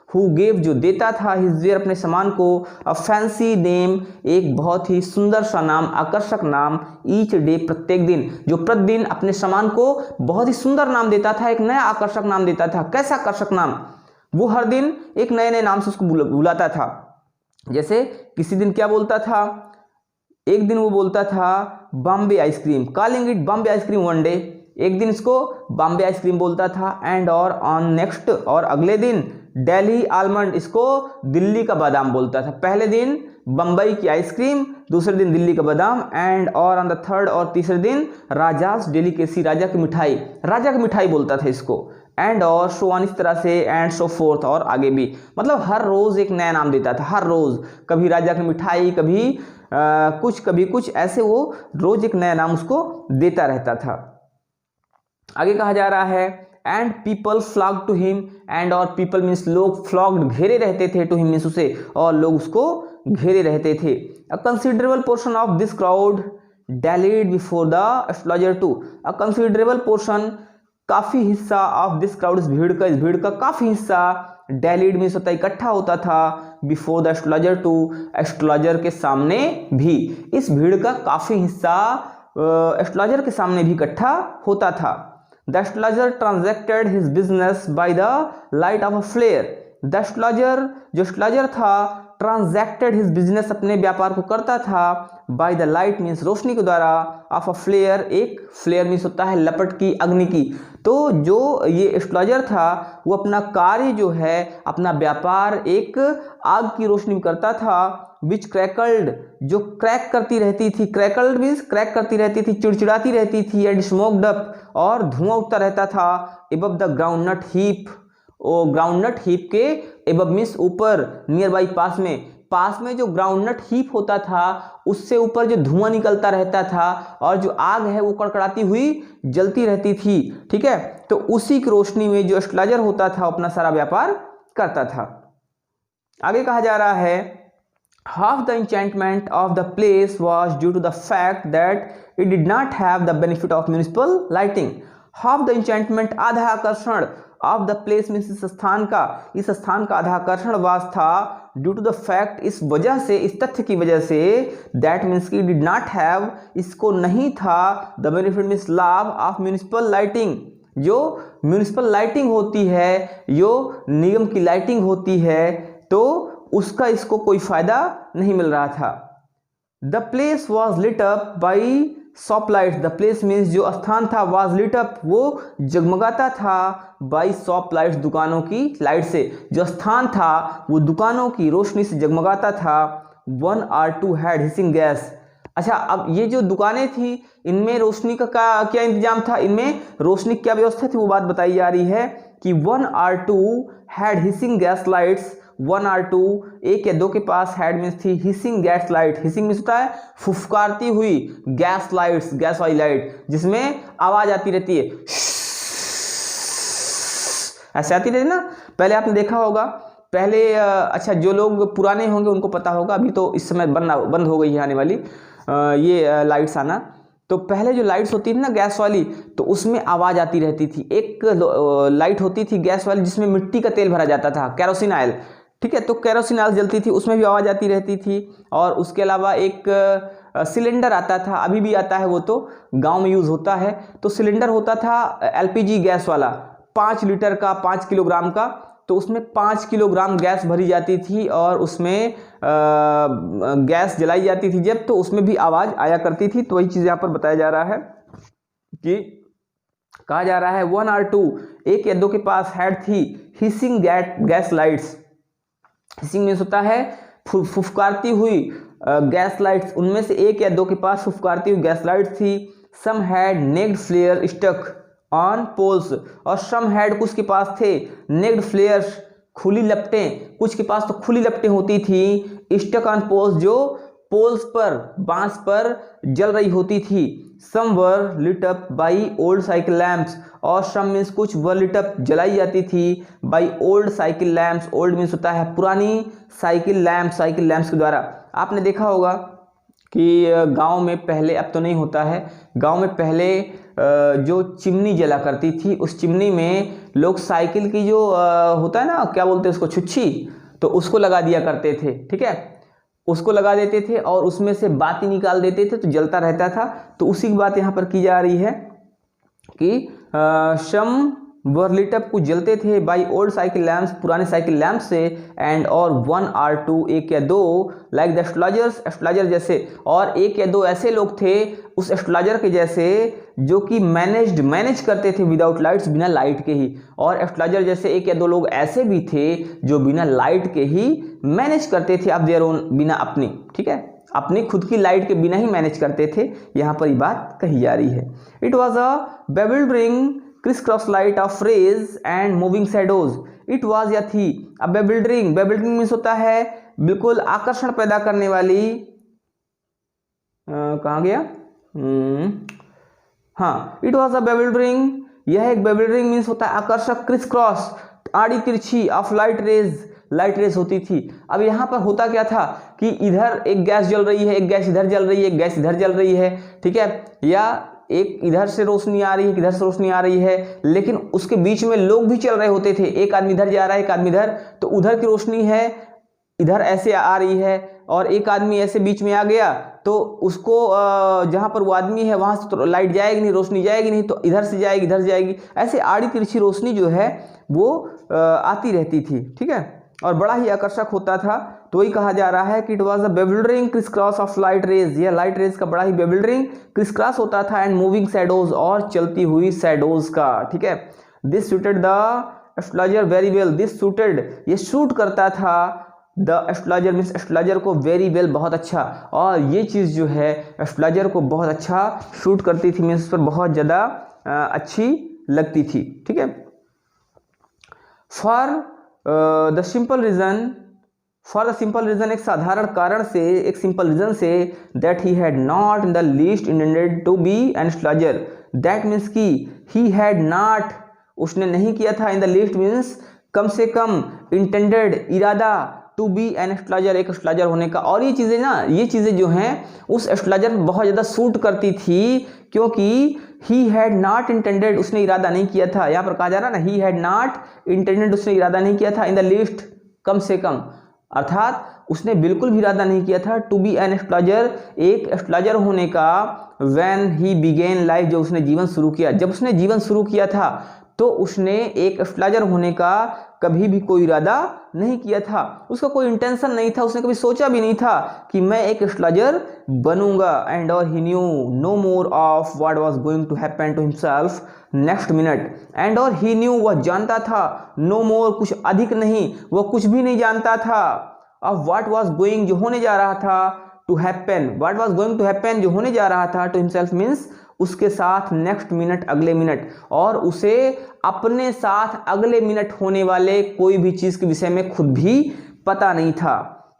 who gave जो देता था, हिज वेयर अपने सामान को, अ फैंसी नेम एक बहुत ही सुंदर सा नाम, आकर्षक नाम, ईच डे प्रत्येक दिन, जो प्रतिदिन अपने सामान को बहुत ही सुंदर नाम देता था, एक नया आकर्षक नाम देता था। कैसा आकर्षक नाम, वो हर दिन एक नए नए नाम से उसको बुलाता था। जैसे किसी दिन क्या बोलता था, एक दिन वो बोलता था Bombay ice cream, calling it Bombay ice cream one day, एक दिन इसको बॉम्बे आइसक्रीम बोलता था, एंड और ऑन नेक्स्ट, और अगले दिन दिल्ली आलमंड, इसको दिल्ली का बादाम बोलता था। पहले दिन बम्बई की आइसक्रीम, दूसरे दिन दिल्ली का बादाम, एंड और ऑन द थर्ड, और तीसरे दिन राजास डेलिकेसी, राजा की मिठाई, राजा की मिठाई बोलता था इसको, एंड और सो ऑन, इस तरह से, एंड सो फोर्थ, और आगे भी। मतलब हर रोज एक नया नाम देता था, हर रोज, कभी राजा की मिठाई, कभी कुछ, कभी कुछ, ऐसे वो रोज एक नया नाम उसको देता रहता था। आगे कहा जा रहा है and people flock to him, and और पीपल मीन्स लोग, फ्लॉक्ड घेरे रहते थे, टू हिम मीन्स उसे, और लोग उसको घेरे रहते थे। A considerable portion of this crowd dallied before the astrologer too, a considerable portion, काफी हिस्सा, ऑफ दिस क्राउड, इस भीड़ का काफी हिस्सा, डैलीड मीन्स होता है इकट्ठा होता था, before the astrologer too, astrologer के सामने भी, इस भीड़ का काफी हिस्सा एस्ट्रोलॉजर के सामने भी इकट्ठा होता था। The astrologer transacted his business by the light of a flare, the astrologer, जो एस्ट्रोलॉजर था, ट्रांजैक्टेड हिज बिजनेस, अपने व्यापार को करता था, बाय द लाइट मीन्स रोशनी के द्वारा, ऑफ अ फ्लेयर, एक फ्लेयर मीन्स होता है लपट की, अग्नि की। तो जो ये एस्ट्रोलॉजर था, वो अपना कार्य जो है, अपना व्यापार एक आग की रोशनी में करता था, विच क्रैकल्ड, जो क्रैक करती रहती थी, क्रैकल्ड मीन्स क्रैक करती रहती थी, चिड़चिड़ाती रहती थी, एंड स्मोक्ड अप, और धुआं उठता रहता था, एबव द ग्राउंडनट हीप, ओ ग्राउंडनट हीप के एबव मीन्स ऊपर, नियर बाई पास में जो ग्राउंडनट हीप होता था, उससे ऊपर जो धुआं निकलता रहता था, और जो आग है वो कड़कड़ाती हुई जलती रहती थी, ठीक है। तो उसी की रोशनी में जो एस्ट्रोलॉजर होता था, अपना सारा व्यापार करता था। आगे कहा जा रहा है half the enchantment of the place was due to the fact that it did not have the benefit of municipal lighting. Half the enchantment, आधा आकर्षण, ऑफ द प्लेस मीन्स इस स्थान का आधा आकर्षण वास था, ड्यू टू द फैक्ट, इस वजह से, इस तथ्य की वजह से, दैट मीन्स की डिड नॉट हैव, इसको नहीं था, द बेनिफिट मीन्स लाभ, ऑफ म्यूनिसिपल लाइटिंग, जो म्यूनिसिपल लाइटिंग होती है, जो निगम की लाइटिंग होती है, तो उसका इसको कोई फायदा नहीं मिल रहा था। The place was lit up by shop lights, the place means जो स्थान था, वॉज लिट अप, वो जगमगाता था, बाई शॉप लाइट्स, दुकानों की लाइट से, जो स्थान था वो दुकानों की रोशनी से जगमगाता था। 1 or 2 हैड हिसिंग गैस। अच्छा, अब ये जो दुकानें थी, इनमें रोशनी का क्या इंतजाम था, इनमें रोशनी क्या व्यवस्था थी, वो बात बताई जा रही है कि 1 or 2 had hissing gas lights, 1 or 2, एक या दो के पास हैड मीन्स थी, hissing gas light, hissing means होता है फुफकारती हुई, गैस लाइट्स, गैस वाली लाइट, जिसमें आवाज आती रहती है, ऐसे आती रहती ना। पहले आपने देखा होगा पहले अच्छा जो लोग पुराने होंगे उनको पता होगा, अभी तो इस समय बंद हो गई है आने वाली ये लाइट्स आना। तो पहले जो लाइट्स होती थी ना गैस वाली, तो उसमें आवाज़ आती रहती थी। एक लाइट होती थी गैस वाली जिसमें मिट्टी का तेल भरा जाता था, कैरोसिन ऑयल, ठीक है। तो कैरोसिन ऑयल जलती थी, उसमें भी आवाज़ आती रहती थी। और उसके अलावा एक सिलेंडर आता था, अभी भी आता है, वो तो गांव में यूज़ होता है। तो सिलेंडर होता था एलपीजी गैस वाला, 5 लीटर का, 5 किलोग्राम का। तो उसमें 5 किलोग्राम गैस भरी जाती थी और उसमें गैस जलाई जाती थी जब, तो उसमें भी आवाज़ आया करती थी। तो वही चीज़ यहाँ पर बताया जा रहा है कि कहा जा रहा है 1 और 2, एक या दो के पास हैड थी hissing gas lights. Hissing means होता है फुफकारती हुई गैस लाइट्स। उनमें से एक या दो के पास फुफकारती हुई गैस लाइट्स थी। Some had naked flares stuck on poles, और सम हैड कुछ के पास थे नेक्ड फ्लेयर्स खुली लपटें, कुछ के पास तो खुली लपटें होती थी। स्टक ऑन पोल्स जो पोल्स पर, बांस पर जल रही होती थी। Some were lit up by old cycle lamps, और सम मीन्स कुछ वर लिट अप जलाई जाती थी by old cycle lamps. Old means होता है पुरानी, साइकिल लैम्प्स के द्वारा। आपने देखा होगा कि गांव में पहले, अब तो नहीं होता है, गांव में पहले जो चिमनी जला करती थी, उस चिमनी में लोग साइकिल की जो होता है ना, क्या बोलते हैं उसको, छुच्छी, तो उसको लगा दिया करते थे, ठीक है। उसको लगा देते थे और उसमें से बाती निकाल देते थे, तो जलता रहता था। तो उसी की बात यहाँ पर की जा रही है कि शम वर लिट अप, कुछ जलते थे बाई ओल्ड साइकिल लैम्प्स, पुराने साइकिल लैम्प से। एंड और 1 और 2, एक या दो, लाइक द एस्ट्रोलॉजर्स, एस्ट्रोलॉजर जैसे, और एक या दो ऐसे लोग थे उस एस्ट्रोलॉजर के जैसे जो कि मैनेज करते थे विदाउट लाइट्स, बिना लाइट के ही। और एस्ट्रोलॉजर जैसे एक या दो लोग ऐसे भी थे जो बिना लाइट के ही मैनेज करते थे, ऑफ देयर ओन, बिना अपनी, ठीक है, अपनी खुद की लाइट के बिना ही मैनेज करते थे। यहाँ पर ये बात कही जा रही है। It was a bewildering crisscross light of rays and moving shadows. It was या थी अब bewildering मीन्स होता है बिल्कुल आकर्षण पैदा करने वाली, कहाँ गया, हाँ, इट वॉज अ bewildering, यह एक bewildering मीन्स होता है आकर्षक, क्रिस क्रॉस आड़ी तिरछी, ऑफ लाइट रेज होती थी। अब यहाँ पर होता क्या था कि इधर एक गैस जल रही है, एक गैस इधर जल रही है, एक गैस इधर जल रही है, ठीक है, या एक इधर से रोशनी आ रही है, इधर से रोशनी आ रही है, लेकिन उसके बीच में लोग भी चल रहे होते थे। एक आदमी इधर जा रहा है, एक आदमी इधर, तो उधर की रोशनी है इधर ऐसे आ रही है, और एक आदमी ऐसे बीच में आ गया तो उसको जहां पर वो आदमी है वहां से तो लाइट जाएगी नहीं, रोशनी जाएगी नहीं, तो इधर से जाएगी, इधर जाएगी, ऐसे आड़ी तिरछी रोशनी जो है वो आती रहती थी, ठीक है, और बड़ा ही आकर्षक होता था। तो वही कहा जा रहा है कि it was a bewildering crisscross of light rays, यह लाइट रेज का बड़ा ही बेविल्डरिंग क्रिस क्रॉस होता था। एंड मूविंग शैडोज, और चलती हुई शैडोज का, ठीक है। This suited the astrologer very well, this suited, ये सूट करता था द एस्ट्रोलॉजर मीन्स एस्ट्रोलॉजर को, वेरी वेल बहुत अच्छा, और ये चीज़ जो है एस्ट्रोलॉजर को बहुत अच्छा सूट करती थी, मीन्स पर बहुत ज़्यादा अच्छी लगती थी, ठीक है। फॉर द सिंपल रीजन, एक साधारण कारण से, एक सिंपल रीजन से, that he had not in the least intended to be an astrologer. That means कि ही हैड नॉट, उसने नहीं किया था, इन द लीस्ट मीन्स कम से कम, इंटेंडेड इरादा, टू बी एन एस्ट्रोलॉजर, एक एस्ट्रोलॉजर होने का। और ये चीज़ें ना, ये चीज़ें जो हैं उस एस्ट्रोलॉजर में बहुत ज़्यादा सूट करती थी, क्योंकि ही हैड नॉट इंटेंडेड, उसने इरादा नहीं किया था। यहाँ पर कहा जा रहा ना, ही हैड नॉट इंटेंडेड, उसने इरादा नहीं किया था, इन द लीस्ट, कम से कम, अर्थात उसने बिल्कुल भी इरादा नहीं किया था, टू बी एन एस्ट्रोलॉजर, एक एस्ट्रोलॉजर होने का। व्हेन ही बिगेन लाइफ, जो उसने जीवन शुरू किया, जब उसने जीवन शुरू किया था तो उसने एक एस्ट्रोलॉजर होने का कभी भी कोई इरादा नहीं किया था, उसका कोई इंटेंशन नहीं था, उसने कभी सोचा भी नहीं था कि मैं एक एस्ट्रोलॉजर बनूंगा। एंड और he knew no more of what was going to happen to himself next minute. And और ही न्यू, वह जानता था, नो मोर, कुछ अधिक नहीं, वह कुछ भी नहीं जानता था, ऑफ व्हाट वाज गोइंग, जो होने जा रहा था, to happen, what was going to happen, जो होने जा रहा था, टू हिमसेल्फ मीन्स उसके साथ, नेक्स्ट मिनट, अगले मिनट, और उसे अपने साथ अगले मिनट होने वाले कोई भी चीज के विषय में खुद भी पता नहीं था।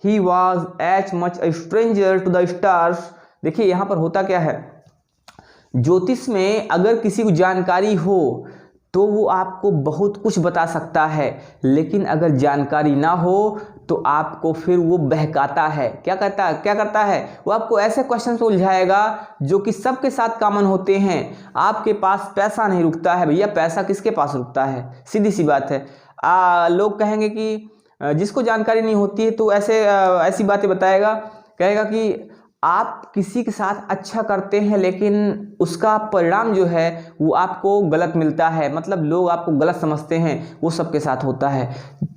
He was as much a stranger to the stars. देखिए यहाँ पर होता क्या है, ज्योतिष में अगर किसी को जानकारी हो तो वो आपको बहुत कुछ बता सकता है, लेकिन अगर जानकारी ना हो तो आपको फिर वो बहकाता है। क्या करता है वो आपको ऐसे क्वेश्चन से उलझाएगा जो कि सबके साथ कॉमन होते हैं। आपके पास पैसा नहीं रुकता है भैया, पैसा किसके पास रुकता है, सीधी सी बात है। लोग कहेंगे कि जिसको जानकारी नहीं होती है तो ऐसी बातें बताएगा, कहेगा कि आप किसी के साथ अच्छा करते हैं लेकिन उसका परिणाम जो है वो आपको गलत मिलता है, मतलब लोग आपको गलत समझते हैं, वो सबके साथ होता है।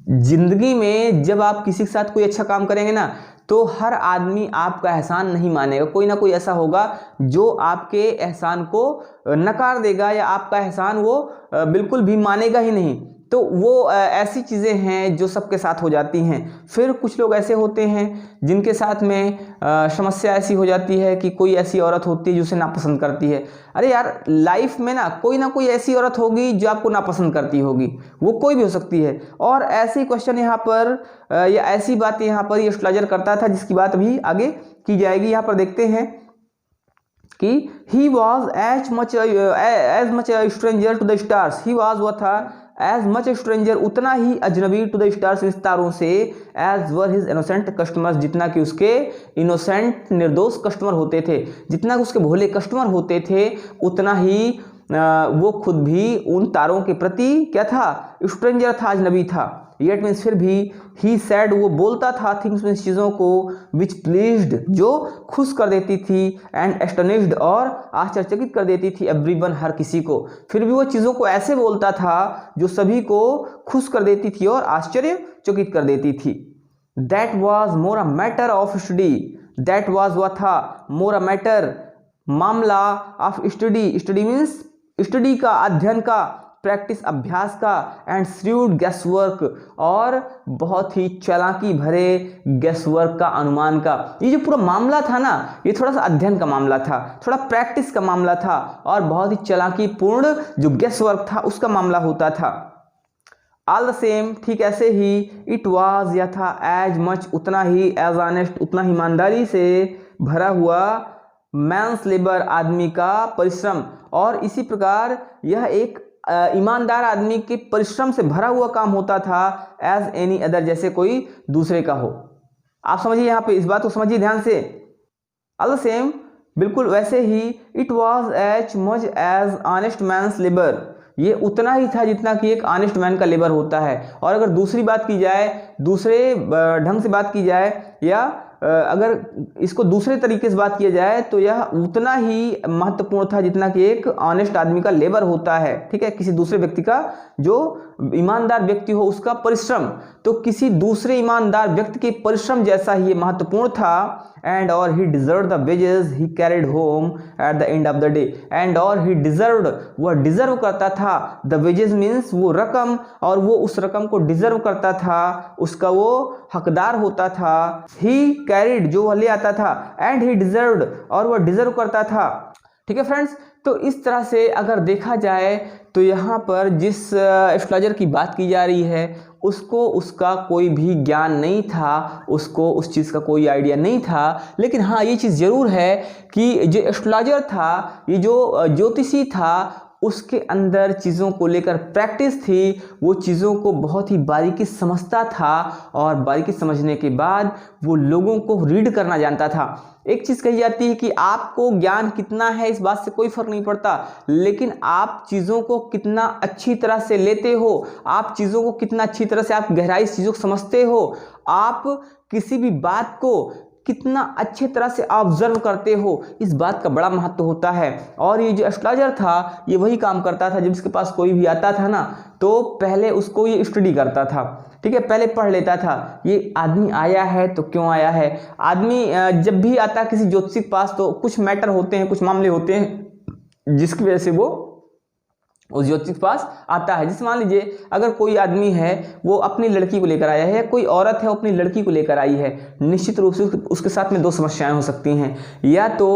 जिंदगी में जब आप किसी के साथ कोई अच्छा काम करेंगे ना तो हर आदमी आपका एहसान नहीं मानेगा, कोई ना कोई ऐसा होगा जो आपके एहसान को नकार देगा या आपका एहसान वो बिल्कुल भी मानेगा ही नहीं। तो वो ऐसी चीज़ें हैं जो सबके साथ हो जाती हैं। फिर कुछ लोग ऐसे होते हैं जिनके साथ में समस्या ऐसी हो जाती है कि कोई ऐसी औरत होती है जो उसे नापसंद करती है। अरे यार, लाइफ में ना कोई ऐसी औरत होगी जो आपको नापसंद करती होगी, वो कोई भी हो सकती है। और ऐसे ही क्वेश्चन यहाँ पर या ऐसी बातें यहाँ पर ये एस्ट्रोलॉजर करता था, जिसकी बात अभी आगे की जाएगी। यहाँ पर देखते हैं कि he was as much a stranger to the stars, he was वो था as much a stranger, उतना ही अजनबी to the stars, सितारों से, as were his innocent customers, जितना कि उसके innocent निर्दोष कस्टमर होते थे, जितना कि उसके भोले कस्टमर होते थे, उतना ही वो खुद भी उन तारों के प्रति क्या था, स्ट्रेंजर था, अजनबी था। येट मीन्स फिर भी ही सैड, वो बोलता था, थिंग्स मीन्स चीज़ों को, विच प्लीज्ड जो खुश कर देती थी, एंड एस्टनिश्ड और आश्चर्यचकित कर देती थी, एवरीवन हर किसी को। फिर भी वो चीज़ों को ऐसे बोलता था जो सभी को खुश कर देती थी और आश्चर्यचकित कर देती थी। That was more a matter of study, that was वह था, मोर अ मैटर मामला, of study, study means study का, अध्ययन का, प्रैक्टिस अभ्यास का, एंड श्रूड गैसवर्क और बहुत ही चालाकी भरे गैसवर्क का, अनुमान का। ये जो पूरा मामला था ना, ये थोड़ा सा अध्ययन का मामला था, थोड़ा प्रैक्टिस का मामला था, और बहुत ही चालाकी पूर्ण जो गैसवर्क था उसका मामला होता था। ऑल द सेम, ठीक ऐसे ही, इट वाज, यह था, एज मच, उतना ही, एज ऑनेस्ट, उतना ही ईमानदारी से भरा हुआ, मैन्स लेबर, आदमी का परिश्रम, और इसी प्रकार यह एक ईमानदार आदमी के परिश्रम से भरा हुआ काम होता था, एज एनी अदर, जैसे कोई दूसरे का हो। आप समझिए, यहाँ पे इस बात को समझिए ध्यान से। ऑल द सेम, बिल्कुल वैसे ही, it was as much as honest man's labour, ये उतना ही था जितना कि एक ऑनेस्ट मैन का लेबर होता है। और अगर दूसरी बात की जाए, दूसरे ढंग से बात की जाए, या अगर इसको दूसरे तरीके से बात किया जाए तो यह उतना ही महत्वपूर्ण था जितना कि एक ऑनेस्ट आदमी का लेबर होता है। ठीक है, किसी दूसरे व्यक्ति का, जो ईमानदार व्यक्ति हो, उसका परिश्रम, तो किसी दूसरे ईमानदार व्यक्ति के परिश्रम जैसा ही महत्वपूर्ण था। एंड और he deserve the wages he carried home at the end of the day, and और ही डिजर्व, वह डिजर्व करता था, द वेजेस मीन्स वो रकम, और वो उस रकम को डिजर्व करता था, उसका वो हकदार होता था। ही कैरिड, जो वह ले आता था, एंड ही डिजर्व्ड, और वह डिजर्व करता था। ठीक है फ्रेंड्स, तो इस तरह से अगर देखा जाए तो यहाँ पर जिस एस्ट्रोलॉजर की बात की जा रही है उसको उसका कोई भी ज्ञान नहीं था, उसको उस चीज़ का कोई आइडिया नहीं था। लेकिन हाँ, ये चीज़ ज़रूर है कि जो एस्ट्रोलॉजर था, ये जो ज्योतिषी था, उसके अंदर चीज़ों को लेकर प्रैक्टिस थी, वो चीज़ों को बहुत ही बारीकी समझता था, और बारीकी समझने के बाद वो लोगों को रीड करना जानता था। एक चीज़ कही जाती है कि आपको ज्ञान कितना है इस बात से कोई फर्क नहीं पड़ता, लेकिन आप चीज़ों को कितना अच्छी तरह से लेते हो, आप चीज़ों को कितना अच्छी तरह से आप गहराई से चीज़ों को समझते हो, आप किसी भी बात को कितना अच्छी तरह से ऑब्जर्व करते हो, इस बात का बड़ा महत्व होता है। और ये जो एस्ट्रोलॉजर था, ये वही काम करता था, जब इसके पास कोई भी आता था ना, तो पहले उसको ये स्टडी करता था। ठीक है, पहले पढ़ लेता था, ये आदमी आया है तो क्यों आया है। आदमी जब भी आता है किसी ज्योतिषी के पास तो कुछ मैटर होते हैं, कुछ मामले होते हैं जिसकी वजह से वो उस ज्योतिषी के पास आता है। जैसे मान लीजिए, अगर कोई आदमी है वो अपनी लड़की को लेकर आया है, कोई औरत है वो अपनी लड़की को लेकर आई है, निश्चित रूप से उसके साथ में दो समस्याएं हो सकती हैं। या तो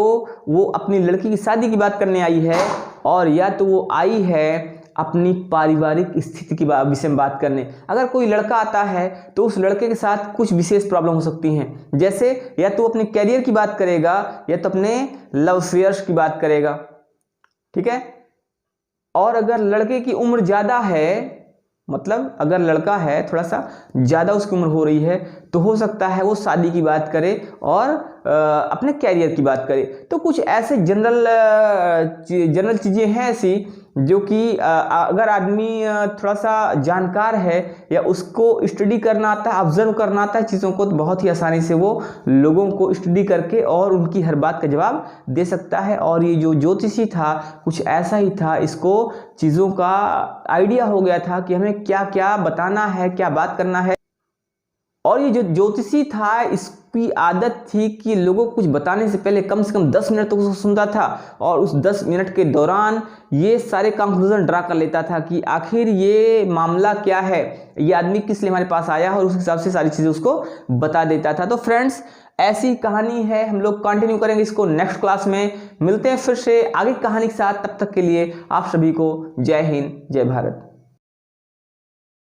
वो अपनी लड़की की शादी की बात करने आई है, और या तो वो आई है अपनी पारिवारिक स्थिति की विषय में बात करने। अगर कोई लड़का आता है तो उस लड़के के साथ कुछ विशेष प्रॉब्लम हो सकती हैं, जैसे या तो अपने कैरियर की बात करेगा, या तो अपने लव अफेयर्स की बात करेगा। ठीक है, और अगर लड़के की उम्र ज़्यादा है, मतलब अगर लड़का है थोड़ा सा ज़्यादा उसकी उम्र हो रही है, तो हो सकता है वो शादी की बात करे और अपने कैरियर की बात करे। तो कुछ ऐसे जनरल चीज़ें हैं ऐसी जो कि अगर आदमी थोड़ा सा जानकार है या उसको स्टडी करना आता है, ऑब्जर्व करना आता है चीज़ों को, तो बहुत ही आसानी से वो लोगों को स्टडी करके और उनकी हर बात का जवाब दे सकता है। और ये जो ज्योतिषी था कुछ ऐसा ही था, इसको चीज़ों का आइडिया हो गया था कि हमें क्या क्या बताना है, क्या बात करना है। और ये जो ज्योतिषी था इसकी आदत थी कि लोगों को कुछ बताने से पहले कम से कम 10 मिनट तक उसको सुनता था और उस 10 मिनट के दौरान ये सारे कंक्लूजन ड्रा कर लेता था कि आखिर ये मामला क्या है, ये आदमी किस लिए हमारे पास आया, और उस हिसाब से सारी चीज़ें उसको बता देता था। तो फ्रेंड्स, ऐसी कहानी है, हम लोग कंटिन्यू करेंगे इसको नेक्स्ट क्लास में। मिलते हैं फिर से आगे कहानी के साथ, तब तक के लिए आप सभी को जय हिंद, जय भारत।